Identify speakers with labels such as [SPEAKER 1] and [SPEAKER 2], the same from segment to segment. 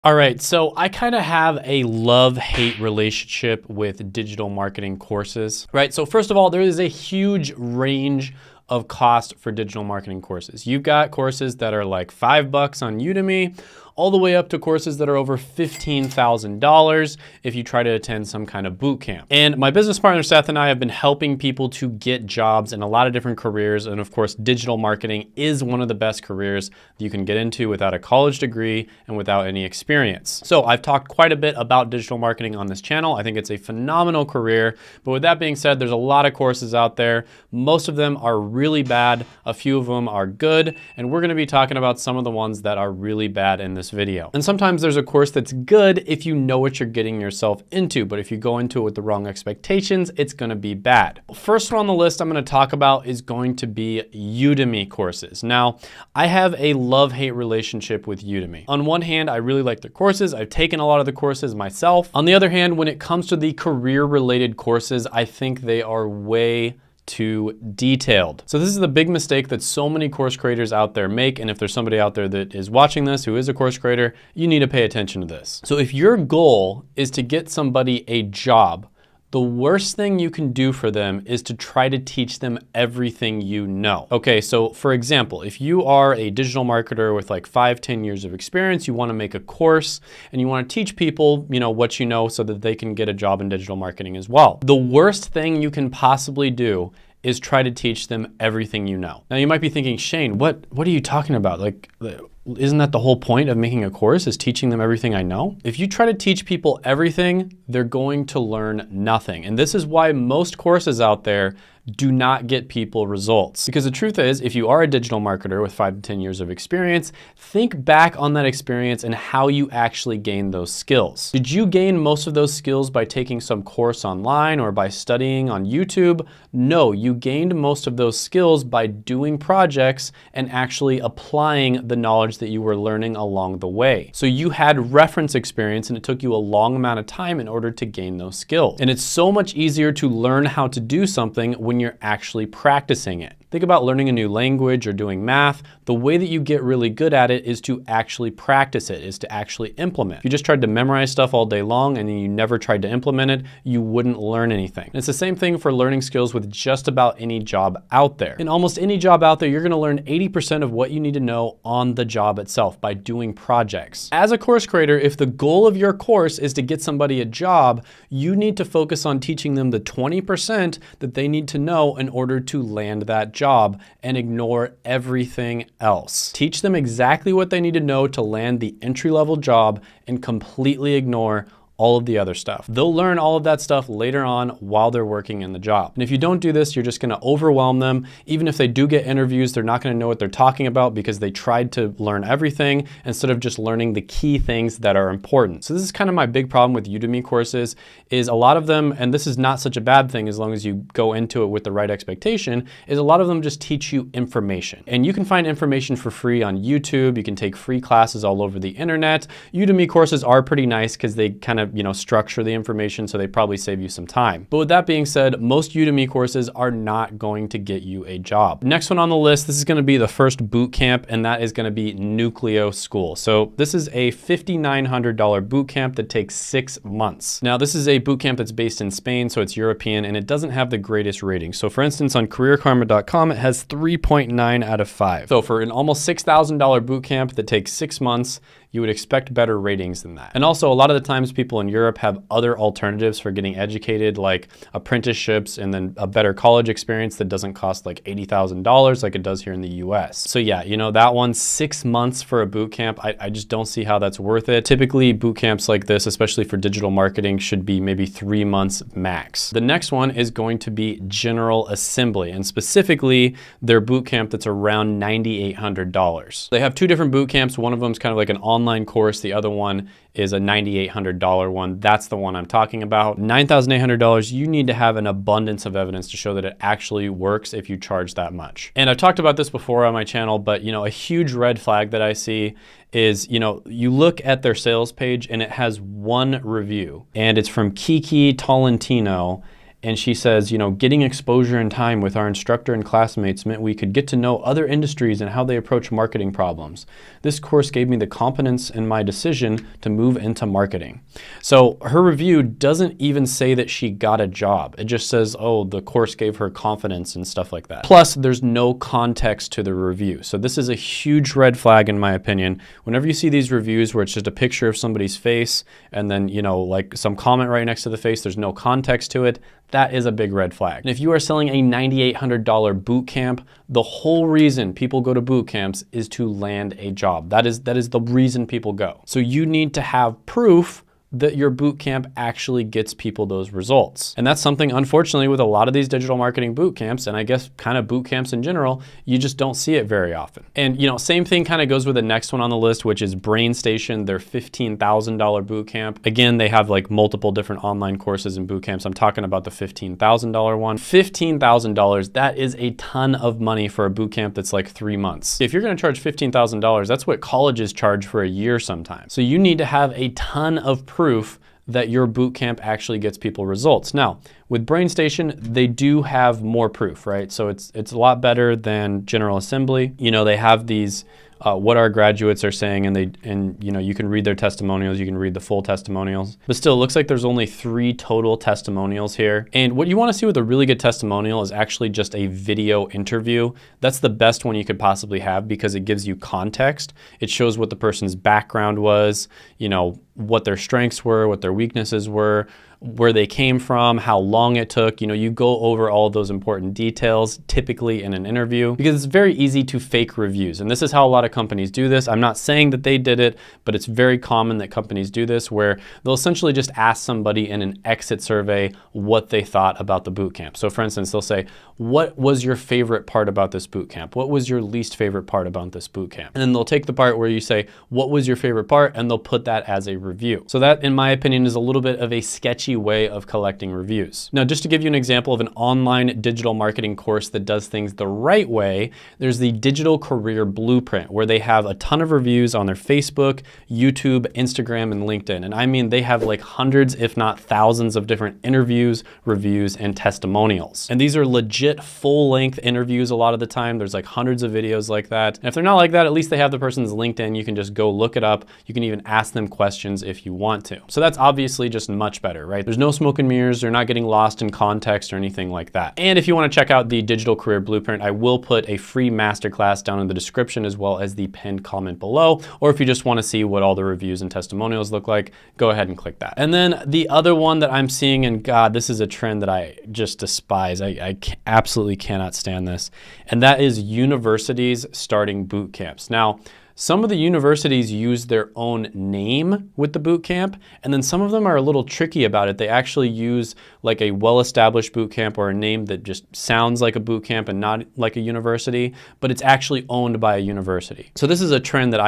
[SPEAKER 1] All right, so I kind of have a love-hate relationship with digital marketing courses, right? So first of all, there is a huge range of cost for digital marketing courses. You've got courses that are like $5 on Udemy, all the way up to courses that are over $15,000 if you try to attend some kind of boot camp. And my business partner, Seth, and I have been helping people to get jobs in a lot of different careers. And of course, digital marketing is one of the best careers that you can get into without a college degree and without any experience. So I've talked quite a bit about digital marketing on this channel. I think it's a phenomenal career. But with that being said, there's a lot of courses out there. Most of them are really bad. A few of them are good. And we're gonna be talking about some of the ones that are really bad in this video. And sometimes there's a course that's good if you know what you're getting yourself into, but if you go into it with the wrong expectations, it's gonna be bad. First one on the list I'm gonna talk about is going to be Udemy courses. Now, I have a love-hate relationship with Udemy. On one hand, I really like their courses. I've taken a lot of the courses myself. On the other hand, when it comes to the career-related courses, I think they are way too detailed. So this is the big mistake that so many course creators out there make. And if there's somebody out there that is watching this who is a course creator, you need to pay attention to this. So if your goal is to get somebody a job, the worst thing you can do for them is to try to teach them everything you know. Okay, so for example, if you are a digital marketer with like 5-10 years of experience, you wanna make a course and you wanna teach people, what you know so that they can get a job in digital marketing as well. The worst thing you can possibly do is try to teach them everything you know. Now you might be thinking, Shane, what are you talking about? Like, isn't that the whole point of making a course, is teaching them everything I know? If you try to teach people everything, they're going to learn nothing. And this is why most courses out there do not get people results. Because the truth is, if you are a digital marketer with 5 to 10 years of experience, think back on that experience and how you actually gained those skills. Did you gain most of those skills by taking some course online or by studying on YouTube? No, you gained most of those skills by doing projects and actually applying the knowledge that you were learning along the way. So you had reference experience and it took you a long amount of time in order to gain those skills. And it's so much easier to learn how to do something when you're actually practicing it. Think about learning a new language or doing math. The way that you get really good at it is to actually practice it, is to actually implement. If you just tried to memorize stuff all day long and then you never tried to implement it, you wouldn't learn anything. And it's the same thing for learning skills with just about any job out there. In almost any job out there, you're gonna learn 80% of what you need to know on the job itself by doing projects. As a course creator, if the goal of your course is to get somebody a job, you need to focus on teaching them the 20% that they need to know in order to land that job and ignore everything else. Teach them exactly what they need to know to land the entry-level job and completely ignore all of the other stuff. They'll learn all of that stuff later on while they're working in the job. And if you don't do this, you're just gonna overwhelm them. Even if they do get interviews, they're not gonna know what they're talking about because they tried to learn everything instead of just learning the key things that are important. So this is kind of my big problem with Udemy courses, is a lot of them, and this is not such a bad thing as long as you go into it with the right expectation, is a lot of them just teach you information. And you can find information for free on YouTube. You can take free classes all over the internet. Udemy courses are pretty nice because they kind of structure the information, so they probably save you some time. But with that being said, most Udemy courses are not going to get you a job. Next one on the list, this is gonna be the first boot camp, and that is gonna be Nucleo School. So this is a $5,900 boot camp that takes 6 months. Now this is a boot camp that's based in Spain, so it's European, and it doesn't have the greatest rating. So for instance, on careerkarma.com, it has 3.9 out of 5. So for an almost $6,000 boot camp that takes 6 months, you would expect better ratings than that. And also, a lot of the times people in Europe have other alternatives for getting educated, like apprenticeships and then a better college experience that doesn't cost like $80,000 like it does here in the US. So yeah, that one, 6 months for a boot camp, I just don't see how that's worth it. Typically, boot camps like this, especially for digital marketing, should be maybe 3 months max. The next one is going to be General Assembly, and specifically their boot camp that's around $9,800. They have 2 different boot camps. One of them is kind of like an online course. The other one is a $9,800 one. That's the one I'm talking about. $9,800, you need to have an abundance of evidence to show that it actually works if you charge that much. And I've talked about this before on my channel, but a huge red flag that I see is, you look at their sales page and it has 1 review, and it's from Kiki Tolentino, And she says, getting exposure and time with our instructor and classmates meant we could get to know other industries and how they approach marketing problems. This course gave me the confidence in my decision to move into marketing. So her review doesn't even say that she got a job. It just says, oh, the course gave her confidence and stuff like that. Plus, there's no context to the review. So this is a huge red flag in my opinion. Whenever you see these reviews where it's just a picture of somebody's face and then, like some comment right next to the face, there's no context to it, that is a big red flag. And if you are selling a $9,800 boot camp, the whole reason people go to boot camps is to land a job. That is the reason people go. So you need to have proof that your boot camp actually gets people those results. And that's something, unfortunately, with a lot of these digital marketing boot camps, and I guess kind of boot camps in general, you just don't see it very often. And same thing kind of goes with the next one on the list, which is BrainStation, their $15,000 boot camp. Again, they have like multiple different online courses and boot camps. I'm talking about the $15,000 one. $15,000, that is a ton of money for a boot camp that's like 3 months. If you're gonna charge $15,000, that's what colleges charge for a year sometimes. So you need to have a ton of proof that your boot camp actually gets people results. Now, with BrainStation, they do have more proof, right? So it's a lot better than General Assembly. They have these what our graduates are saying, and you can read their testimonials, you can read the full testimonials, but still it looks like there's only 3 total testimonials here. And what you want to see with a really good testimonial is actually just a video interview. That's the best one you could possibly have because it gives you context. It shows what the person's background was, what their strengths were, what their weaknesses were, where they came from, how long it took. You go over all of those important details typically in an interview because it's very easy to fake reviews. And this is how a lot of companies do this. I'm not saying that they did it, but it's very common that companies do this where they'll essentially just ask somebody in an exit survey what they thought about the boot camp. So for instance, they'll say, what was your favorite part about this boot camp? What was your least favorite part about this boot camp? And then they'll take the part where you say, what was your favorite part? And they'll put that as a review. So that, in my opinion, is a little bit of a sketchy way of collecting reviews. Now, just to give you an example of an online digital marketing course that does things the right way, there's the Digital Career Blueprint, where they have a ton of reviews on their Facebook, YouTube, Instagram, and LinkedIn. And I mean, they have like hundreds, if not thousands of different interviews, reviews, and testimonials. And these are legit full-length interviews a lot of the time. There's like hundreds of videos like that. And if they're not like that, at least they have the person's LinkedIn. You can just go look it up. You can even ask them questions if you want to. So that's obviously just much better, right? There's no smoke and mirrors. They're not getting lost in context or anything like that. And if you want to check out the Digital Career Blueprint, I will put a free masterclass down in the description as well as the pinned comment below. Or if you just want to see what all the reviews and testimonials look like, go ahead and click that. And then the other one that I'm seeing, and God, this is a trend that I just despise. I absolutely cannot stand this. And that is universities starting boot camps. Now, some of the universities use their own name with the boot camp, and then some of them are a little tricky about it. They actually use like a well-established boot camp or a name that just sounds like a boot camp and not like a university, but it's actually owned by a university. So this is a trend that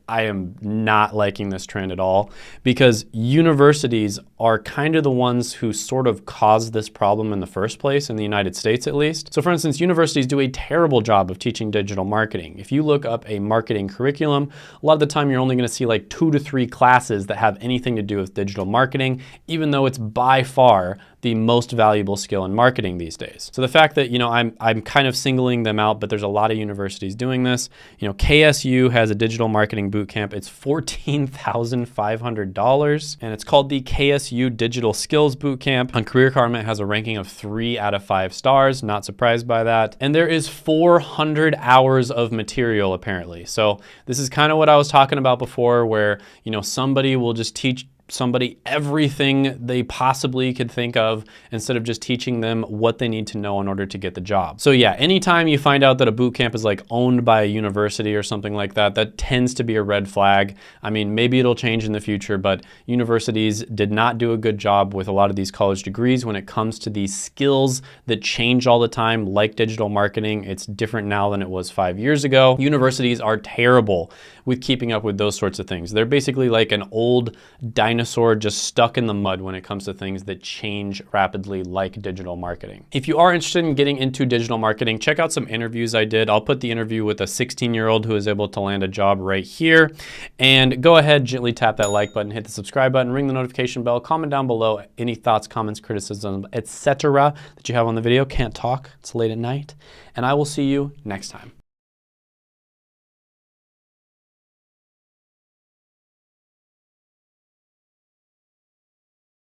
[SPEAKER 1] I am not liking this trend at all, because universities are kind of the ones who sort of caused this problem in the first place, in the United States at least. So for instance, universities do a terrible job of teaching digital marketing. If you look up a marketing curriculum, a lot of the time you're only going to see like 2 to 3 classes that have anything to do with digital marketing, even though it's by far the most valuable skill in marketing these days. So the fact that, I'm kind of singling them out, but there's a lot of universities doing this. KSU has a digital marketing boot camp. It's $14,500, and it's called the KSU Digital Skills Boot Camp. On Career Karma, it has a ranking of 3 out of 5 stars. Not surprised by that. And there is 400 hours of material apparently. So this is kind of what I was talking about before, where, somebody will just teach somebody everything they possibly could think of instead of just teaching them what they need to know in order to get the job. So yeah, anytime you find out that a boot camp is like owned by a university or something like that, that tends to be a red flag. I mean, maybe it'll change in the future, but universities did not do a good job with a lot of these college degrees when it comes to these skills that change all the time, like digital marketing. It's different now than it was 5 years ago. Universities are terrible with keeping up with those sorts of things. They're basically like an old dinosaur dinosaur just stuck in the mud when it comes to things that change rapidly like digital marketing. If you are interested in getting into digital marketing, check out some interviews I did. I'll put the interview with a 16-year-old who is able to land a job right here. And go ahead, gently tap that like button, hit the subscribe button, ring the notification bell, comment down below any thoughts, comments, criticism, etc. that you have on the video. Can't talk, it's late at night. And I will see you next time.